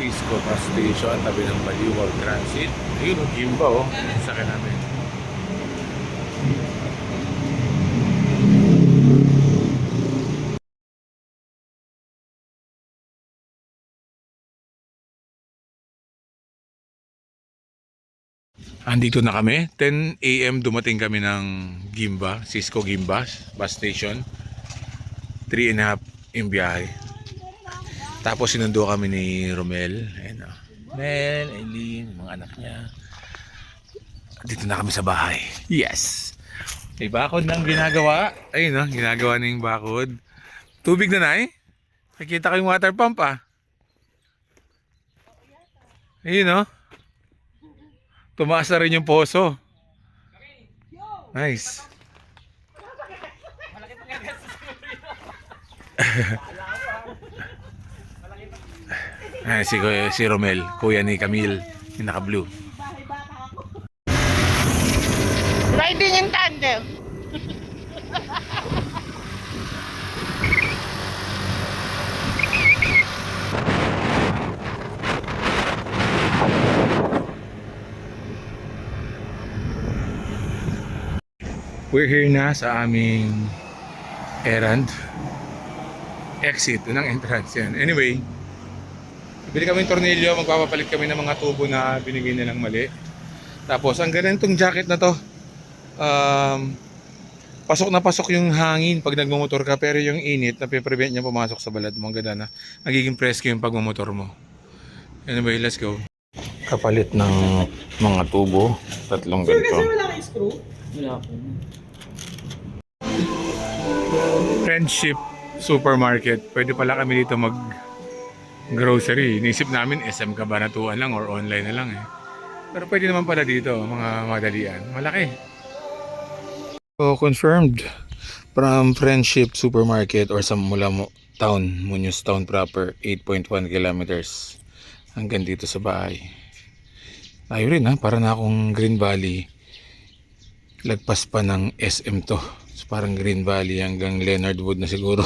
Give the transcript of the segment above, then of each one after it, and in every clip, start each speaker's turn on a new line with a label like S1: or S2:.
S1: Cisco Bus Station, tabi ng Baliwag Transit. Ayun, Gimba oh. Sakyan namin. Andito na kami. 10 AM dumating kami ng Gimba, Cisco Gimba Bus Station. 3.5 yung biyahe. Tapos sinundo kami ni Romel. Ayan oh. Mel, Eileen, mga anak niya. Dito na kami sa bahay. Yes! May bakod nang ginagawa. Ayun oh, ginagawa na yung bakod. Tubig na na eh. Nakikita ko yung water pump ah. Ayun oh. Tumaas na rin yung poso. Nice. Ay, si Romel, kuya ni Camille, yung naka-blue.
S2: Riding in tandem.
S1: We're here na sa aming errand. Exit, yun ang entrance yan. Anyway, bili kami ng tornilyo, magpapapalit kami ng mga tubo na binigay nilang mali. Tapos, ang ganitong jacket na to, pasok na pasok yung hangin pag nagmumotor ka, pero yung init na prevent niya pumasok sa balat mo. Ang ganda na, nagiging presko yung pagmumotor mo. Anyway, let's go. Kapalit ng mga tubo, tatlong ganito.
S2: Kasi wala kang screw? Wala po.
S1: Friendship Supermarket. Pwede pala kami dito mag grocery. Naisip namin SM Cabanatuan lang or online na lang eh. Pero pwede naman pala dito, mga madalian. Malaki. So confirmed from Friendship Supermarket or sa town, Muñoz Town proper, 8.1 kilometers hanggang dito sa bahay. Ayaw rin ha, para na akong Green Valley. Lagpas pa ng SM to. So, parang Green Valley hanggang Leonard Wood na siguro.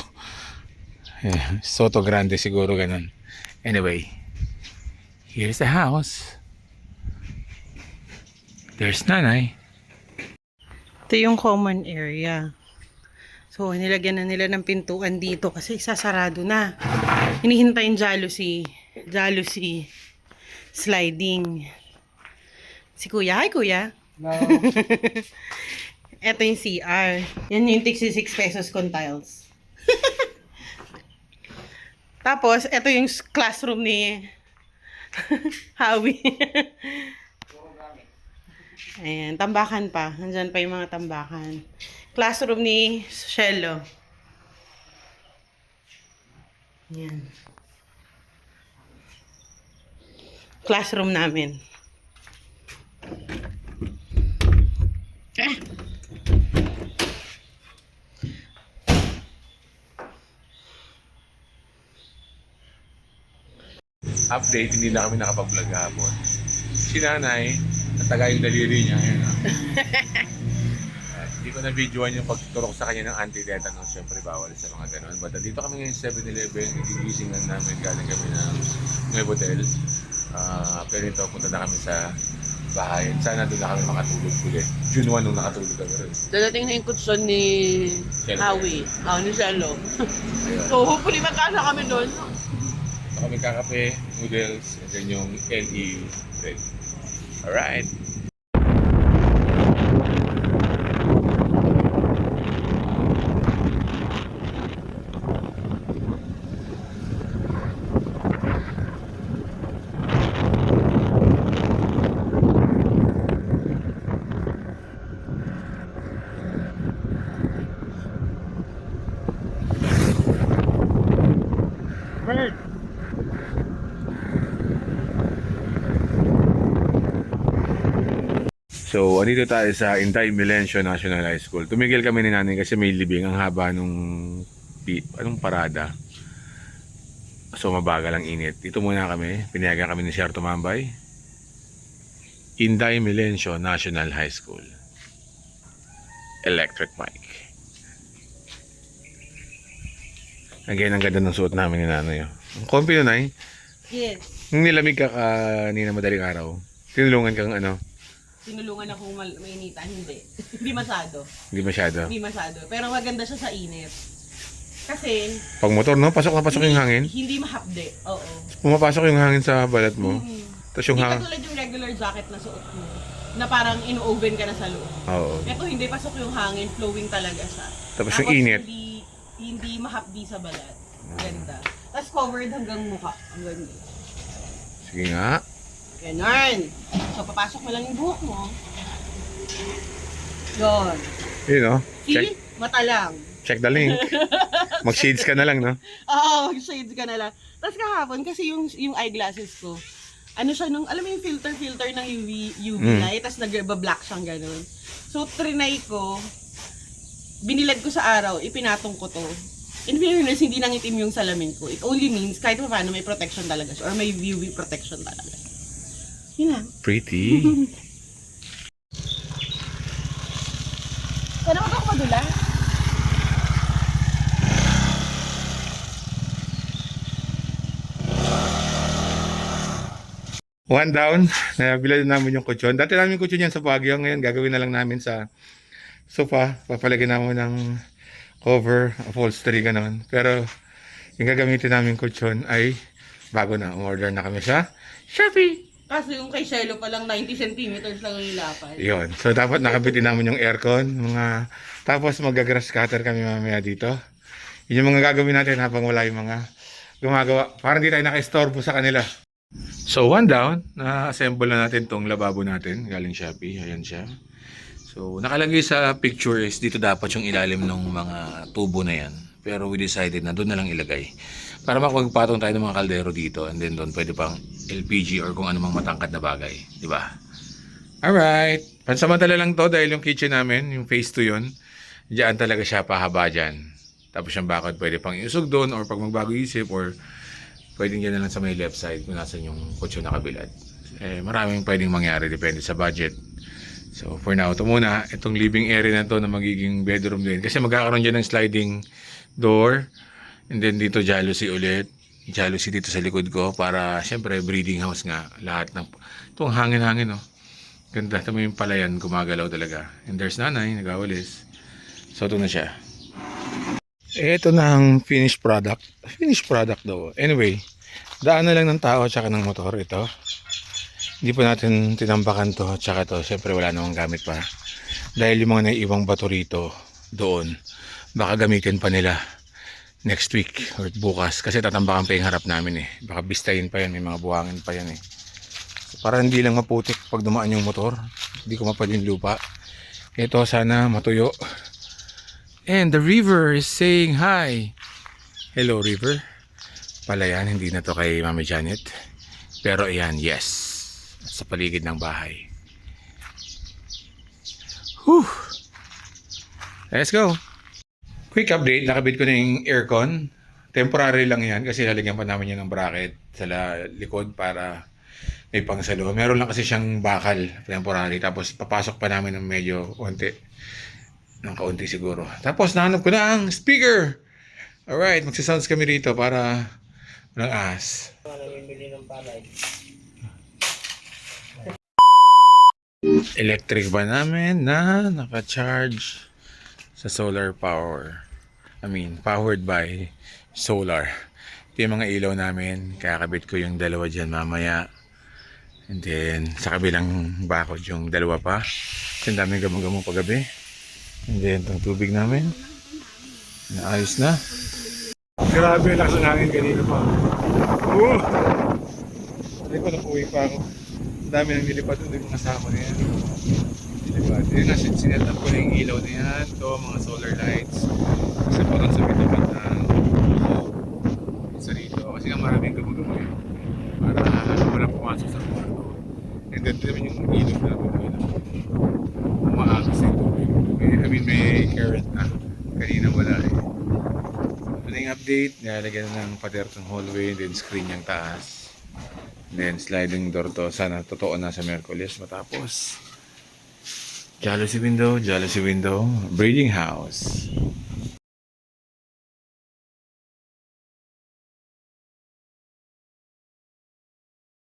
S1: Soto Grande siguro ganun. Anyway, here's the house. There's nanay.
S2: Ito yung common area. So, nilagyan na nila ng pintuan dito kasi sasarado na. Hinihintay yung jealousy sliding. Si Kuya. Hi, Kuya.
S1: No.
S2: Ito yung CR. Yan yung 66 pesos con tiles. Tapos, ito yung classroom ni Howie. Ayan, tambakan pa. Nandyan pa yung mga tambakan. Classroom ni Shello. Ayan. Classroom namin.
S1: Update, hindi na kami nakapag-vlog hapon. Si nanay, nataga yung daliri niya. Ayan, ah. Hindi ko na videoan yung pagturok sa kanya ng anti-tetanus. Siyempre bawal sa mga ganun. But dito kami ngayon 7-Eleven. Nagigising lang namin. Galing kami ng Nuevo Hotel. Pero ito, punta na kami sa bahay. Sana doon na kami makatulog ulit. June 1 nung nakatulog kami rin.
S2: Dadating na yung kutson ni Howie. Ni Shello.
S1: Ayun.
S2: So, hopefully magkasa kami doon.
S1: Ito kami kakape, noodles, and then yung LE bread. Alright. Bird! So, andito tayo sa Intay Milencio National High School. Tumigil kami ni nanay kasi may libing. Ang haba nung parada. So, mabagal ang init. Dito muna kami. Pinayagan kami ni Sir Tumambay. Intay Milencio National High School. Electric mic. Again, ang ganda ng suot namin ni nanay. Ang comfy na, nay.
S2: Yes.
S1: Nung nilamig ka kanina madaling araw, tinulungan kang ano,
S2: Tinulungan akong mainitan, hindi. Hindi masyado.
S1: hindi masyado.
S2: Hindi masyado. Pero maganda siya sa init. Kasi,
S1: Pag motor, no? Pasok na pasok yung hangin.
S2: hindi mahapde. Oo.
S1: Pumapasok yung hangin sa balat mo. Tapos yung
S2: Hindi
S1: hangin.
S2: katulad yung regular jacket na suot mo. Na parang ino-oven ka na sa loob.
S1: Oo.
S2: Ito hindi pasok yung hangin, flowing talaga siya.
S1: Tapos yung init.
S2: Hindi mahapdi sa balat. Ganda. Tapos covered hanggang mukha. Ang ganda.
S1: Sige nga.
S2: Ganon. So, papasok mo lang yung buhok mo. Yun.
S1: Yun, no?
S2: See?
S1: Check,
S2: Mata lang.
S1: check the link. Mag-shades ka na lang, no?
S2: Oo, mag-shades ka na lang. Tapos kahapon, kasi yung eyeglasses ko, ano siya nung, alam mo yung filter ng UV light, tapos nag-black siyang ganun. So, trinay ko, binilad ko sa araw, ipinatong ko to. In fairness, hindi nangitim yung salamin ko. It only means, kahit pa paano, may protection talaga siya, or may UV protection talaga. Yun lang.
S1: Pretty.
S2: Sana ako madula.
S1: One down. Nabilad namin yung kutsyon. Dati namin yung kutsyon yan sa Baguio. Ngayon, gagawin na lang namin sa sofa. Papalagyan namin ng cover, upholstery, gano'n. Pero, yung gagamitin namin kutsyon ay bago na. Umorder na kami sa Shopee.
S2: Kasi yung kay Shelo pa lang 90 centimeters lang yung lapad.
S1: Yun. So, dapat nakabitin namin yung aircon. Tapos, mag-grass cutter kami mamaya dito. Yun yung mga gagawin natin habang wala yung mga gumagawa. Parang di tayo naka-estorbo sa kanila. So, one down. Na-assemble na natin tong lababo natin. Galing Shopee. Ayan siya. So, nakalagay sa picture is dito dapat yung ilalim ng mga tubo na yan. Pero we decided na doon na lang ilagay. Para makapagpatong tayo ng mga kaldero dito. And then doon pwede pang LPG or kung anumang matangkad na bagay. Diba? Alright. Pansamantala lang to dahil yung kitchen namin, yung phase 2 yun. Diyan talaga siya pahaba dyan. Tapos yung bakod pwede pang iusog doon or pag magbago isip or pwedeng dyan na lang sa may left side kung nasan yung kutso nakabilad. Maraming pwedeng mangyari depende sa budget. So for now, ito muna. Itong living area na to na magiging bedroom din. Kasi magkakaroon dyan ng sliding door. And then dito jealousy ulit. Jealousy dito sa likod ko para syempre breeding house nga. Lahat ng itong hangin-hangin, no. Ganda. Ito mo yung palayan gumagalaw talaga. And there's nanay, nagawalis. So ito na siya. Ito na ang finished product. Finished product daw. Anyway, daan na lang ng tao tsaka ng motor ito. Hindi pa natin tinambakan to tsaka to. Siyempre wala namang gamit pa. Dahil yung mga naiiwang bato rito doon, baka gamitin pa nila next week or bukas. Kasi tatambakan pa yung harap namin eh. Baka bistayin pa yan. May mga buhangin pa yan eh. So, para hindi lang maputik pag dumaan yung motor. Hindi ko mapad yung lupa. Ito sana matuyo. And the river is saying hi. Hello, river. Palayan, hindi na to kay Mami Janet. Pero ayan, yes. Sa paligid ng bahay. Whew. Let's go. Quick update. Nakabit ko na yung aircon. Temporary lang yan kasi lalagyan pa namin yan ng bracket sa likod para may pangsalo. Meron lang kasi siyang bakal temporary. Tapos papasok pa namin ng medyo ng kaunti siguro. Tapos nahanap ko na ang speaker. Alright, magsasounds kami rito para walang as. Electric ba namin na naka-charge sa solar power. Powered by solar. Ito yung mga ilaw namin. Kakabit ko yung dalawa dyan mamaya. And then, sa kabilang bakod yung dalawa pa. Kasi ang daming gamang-gamang paggabi. And then, itong tubig namin. Naayos na. Grabe, lakas ng hangin kanina pa. Hindi ko napuwi pa ako. Ang dami nang nilipad doon yung mga sako na yan. Nilipad. Yun na, sinet up ko na yung ilaw na yan. Ito, mga solar lights. Kasi pa rin sa bitabat na isa rito. Kasi nga maraming gumagawa yun. Para walang pumasok sa kwarto. And then, naman yung ilaw namin. Umaagos na tubig. May current na. Kanina wala eh. Ito na yung update. Nilalagyan na ng pader ng hallway. Then screen yung taas. Then sliding door to. Sana totoo na sa Merkulis matapos. Jealousy window. Breeding house.